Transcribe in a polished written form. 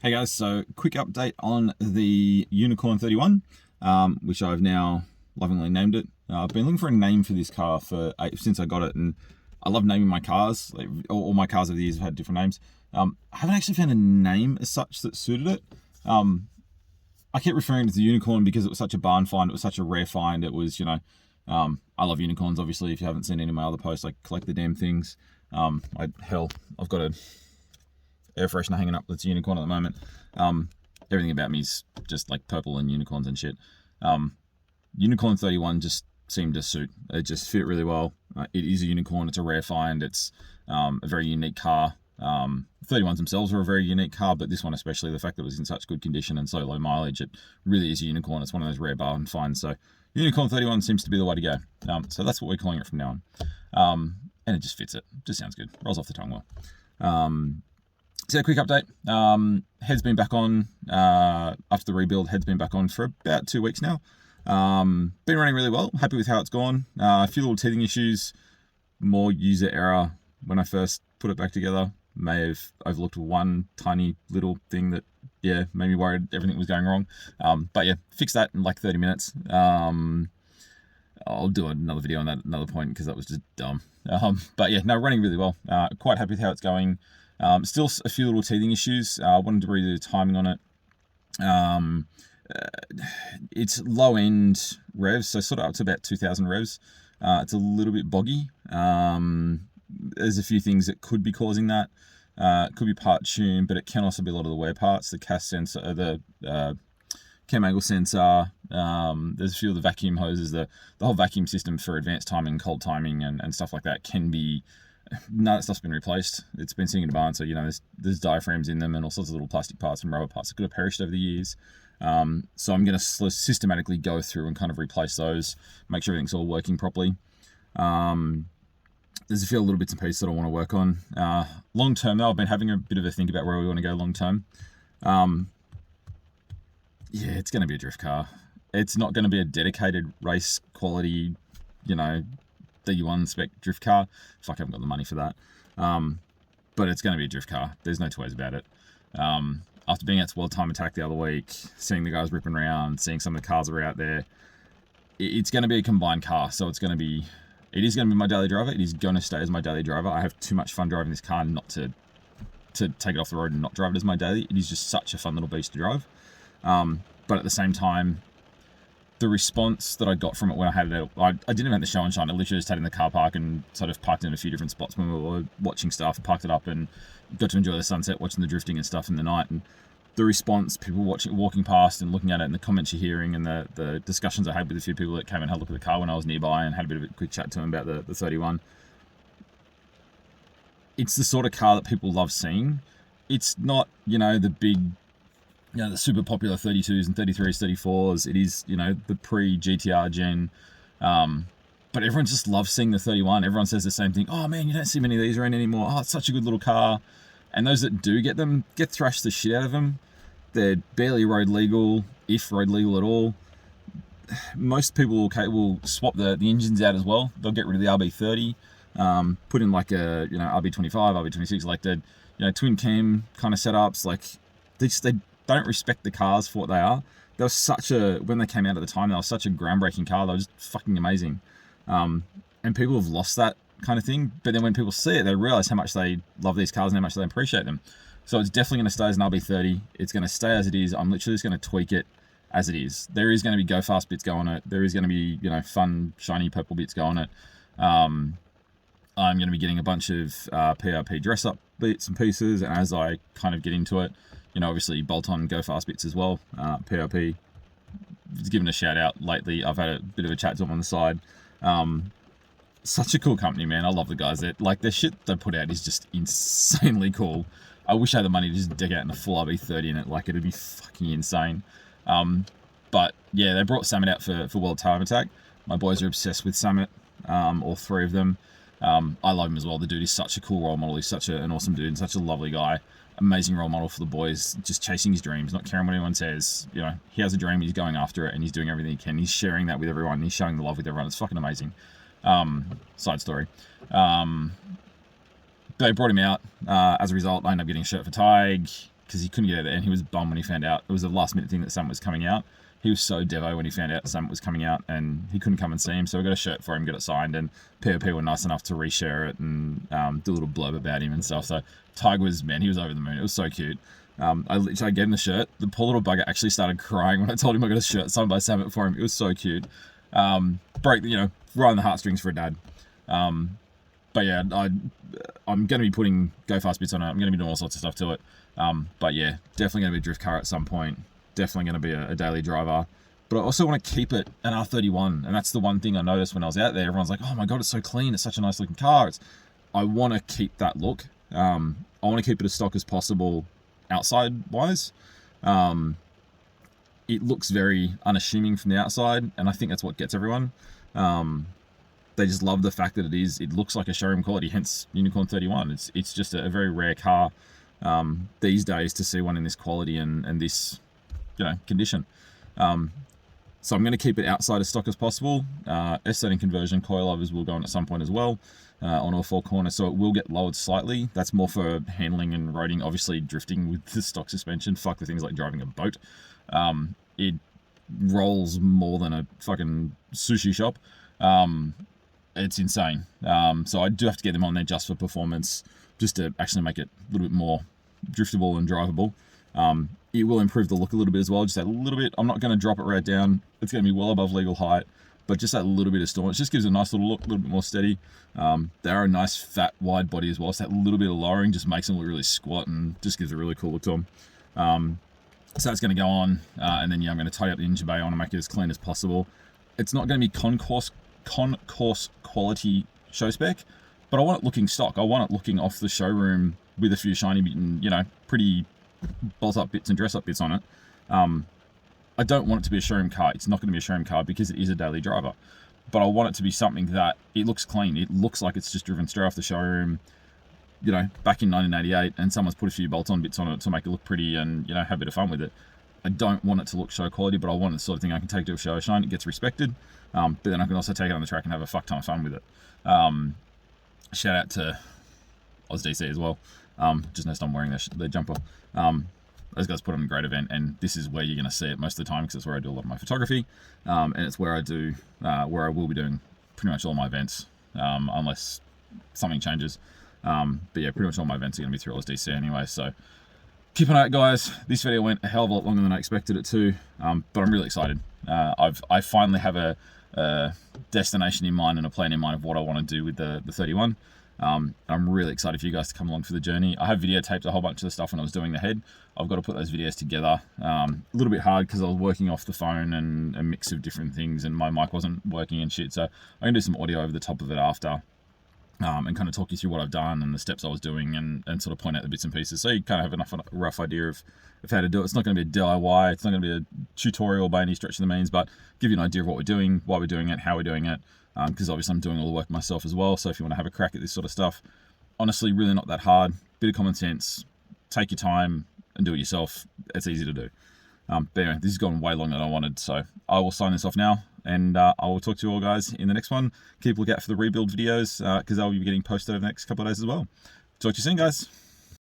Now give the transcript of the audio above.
Hey guys, so quick update on the Unicorn 31, which I've now lovingly named it. I've been looking for a name for this car since I got it, and I love naming my cars. Like all my cars over the years have had different names. I haven't actually found a name as such that suited it. I kept referring to the Unicorn because it was such a barn find. It was such a rare find. It was, I love unicorns. Obviously, if you haven't seen any of my other posts, I collect the damn things. I've got a air freshener hanging up that's a unicorn at the moment. Everything about me is just like purple and unicorns and shit. Unicorn 31 just seemed to suit. It just fit really well. It is a unicorn. It's a rare find. It's a very unique car. 31s themselves are a very unique car, but this one especially, the fact that it was in such good condition and so low mileage, it really is a unicorn. It's one of those rare barn finds. So Unicorn 31 seems to be the way to go. So that's what we're calling it from now on. And it just fits it. Just sounds good. Rolls off the tongue well. So a quick update. Head's been back on after the rebuild. Head's been back on for about 2 weeks now. Been running really well. Happy with how it's gone. A few little teething issues. More user error when I first put it back together. May have overlooked one tiny little thing that, made me worried everything was going wrong. But fixed that in like 30 minutes. I'll do another video on that at another point because that was just dumb. Running really well. Quite happy with how it's going. Still a few little teething issues. I wanted to redo the timing on it. It's low end revs, so sort of up to about 2,000 revs. It's a little bit boggy. There's a few things that could be causing that. It could be part tune, but it can also be a lot of the wear parts, the CAS sensor, the cam angle sensor. There's a few of the vacuum hoses, the whole vacuum system for advanced timing, cold timing, and stuff like that can be. None of that stuff's been replaced. It's been sitting in a barn, so there's diaphragms in them and all sorts of little plastic parts and rubber parts that could have perished over the years. So I'm going to systematically go through and kind of replace those, make sure everything's all working properly. There's a few little bits and pieces that I want to work on. Long term, though, I've been having a bit of a think about where we want to go long term. It's going to be a drift car. It's not going to be a dedicated race quality, the U1 spec drift car. Fuck, I haven't got the money for that. But it's going to be a drift car. There's no two ways about it. After being at World Time Attack the other week, seeing the guys ripping around, seeing some of the cars that are out there, it's going to be a combined car. So it is going to be my daily driver. It is going to stay as my daily driver. I have too much fun driving this car not to take it off the road and not drive it as my daily. It is just such a fun little beast to drive. But at the same time, the response that I got from it when I had it, I didn't have the show and shine. I literally just had it in the car park and sort of parked in a few different spots when we were watching stuff, parked it up and got to enjoy the sunset, watching the drifting and stuff in the night. And the response, people walking past and looking at it, and the comments you're hearing, and the discussions I had with a few people that came and had a look at the car when I was nearby and had a bit of a quick chat to them about the 31. It's the sort of car that people love seeing. It's not, the big, the super popular 32s and 33s, 34s. It is, the pre-GTR gen. But everyone just loves seeing the 31. Everyone says the same thing. Oh, man, you don't see many of these around anymore. Oh, it's such a good little car. And those that do get them get thrashed the shit out of them. They're barely road legal, if road legal at all. Most people will swap the engines out as well. They'll get rid of the RB30, put in like a RB25, RB26, like the twin cam kind of setups. Like they don't respect the cars for what they are. They were when they came out at the time, they were such a groundbreaking car. They were just fucking amazing. And people have lost that kind of thing. But then when people see it, they realize how much they love these cars and how much they appreciate them. So it's definitely going to stay as an RB30. It's going to stay as it is. I'm literally just going to tweak it as it is. There is going to be go fast bits go on it. There is going to be, fun, shiny purple bits go on it. I'm going to be getting a bunch of PRP dress up bits and pieces. And as I kind of get into it, obviously bolt on go fast bits as well. PRP, just giving a shout out lately. I've had a bit of a chat to them on the side. Such a cool company, man. I love the guys. Their shit they put out is just insanely cool. I wish I had the money to just deck out in a full RB30 in it. Like, it'd be fucking insane. But yeah, they brought Summit out for World Time Attack. My boys are obsessed with Summit, all three of them. I love him as well. The dude is such a cool role model. He's such an awesome dude and such a lovely guy. Amazing role model for the boys, just chasing his dreams, not caring what anyone says. He has a dream, he's going after it, and he's doing everything he can. He's sharing that with everyone. He's showing the love with everyone. It's fucking amazing. Side story. They brought him out. As a result, I ended up getting a shirt for Tig. because he couldn't get out there, and he was bummed when he found out. It was a last minute thing that Summit was coming out. He was so devo when he found out Summit was coming out, and he couldn't come and see him. So we got a shirt for him, got it signed, and POP were nice enough to reshare it and do a little blurb about him and stuff. So Tiger was, man, he was over the moon. It was so cute. I gave him the shirt. The poor little bugger actually started crying when I told him I got a shirt signed by Summit for him. It was so cute. Right on the heartstrings for a dad. But yeah, I'm going to be putting Go Fast bits on it. I'm going to be doing all sorts of stuff to it. But yeah, definitely going to be a drift car at some point. Definitely going to be a daily driver. But I also want to keep it an R31. And that's the one thing I noticed when I was out there. Everyone's like, oh my God, it's so clean. It's such a nice looking car. I want to keep that look. I want to keep it as stock as possible outside wise. It looks very unassuming from the outside, and I think that's what gets everyone. They just love the fact that it looks like a showroom quality, hence Unicorn 31. It's just a very rare car these days to see one in this quality and this condition. So I'm going to keep it outside as stock as possible. S13 conversion coilovers will go on at some point as well on all four corners, so it will get lowered slightly. That's more for handling and roading. Obviously, drifting with the stock suspension, fuck the things like driving a boat. It rolls more than a fucking sushi shop. It's insane. So I do have to get them on there just for performance, just to actually make it a little bit more driftable and drivable. It will improve the look a little bit as well, just a little bit. I'm not going to drop it right down. It's going to be well above legal height, but just that little bit of staunch. It just gives it a nice little look, a little bit more steady. They are a nice fat wide body as well, so that little bit of lowering just makes them look really squat and just gives a really cool look to them. So that's going to go on, and then I'm going to tidy up the engine bay. I want to make it as clean as possible. It's not going to be concourse quality show spec, but I want it looking stock. I want it looking off the showroom with a few shiny, pretty bolt up bits and dress up bits on it. I don't want it to be a showroom car. It's not going to be a showroom car because it is a daily driver, but I want it to be something that it looks clean. It looks like it's just driven straight off the showroom, back in 1988, and someone's put a few bolt-on bits on it to make it look pretty and, have a bit of fun with it. I don't want it to look show quality, but I want the sort of thing I can take to a show shine. It gets respected, but then I can also take it on the track and have a fuck ton of fun with it. Shout out to OzDC as well. Just noticed I'm wearing their jumper. Those guys put on a great event, and this is where you're going to see it most of the time because it's where I do a lot of my photography, and it's where I will be doing pretty much all my events, unless something changes. But yeah, pretty much all my events are going to be through OzDC anyway, so keep an eye out, guys. This video went a hell of a lot longer than I expected it to, but I'm really excited. I finally have a destination in mind and a plan in mind of what I want to do with the 31. I'm really excited for you guys to come along for the journey. I have videotaped a whole bunch of the stuff when I was doing the head. I've got to put those videos together. A little bit hard because I was working off the phone and a mix of different things, and my mic wasn't working and shit. So I'm going to do some audio over the top of it after. And kind of talk you through what I've done and the steps I was doing and sort of point out the bits and pieces so you kind of have a rough idea of how to do it. It's not going to be a DIY, it's not going to be a tutorial by any stretch of the means, but give you an idea of what we're doing, why we're doing it, how we're doing it, because obviously I'm doing all the work myself as well. So if you want to have a crack at this sort of stuff, honestly, really not that hard. Bit of common sense, take your time and do it yourself. It's easy to do. But anyway, this has gone way longer than I wanted, so I will sign this off now. And I will talk to you all guys in the next one. Keep a look out for the rebuild videos because they'll be getting posted over the next couple of days as well. Talk to you soon, guys.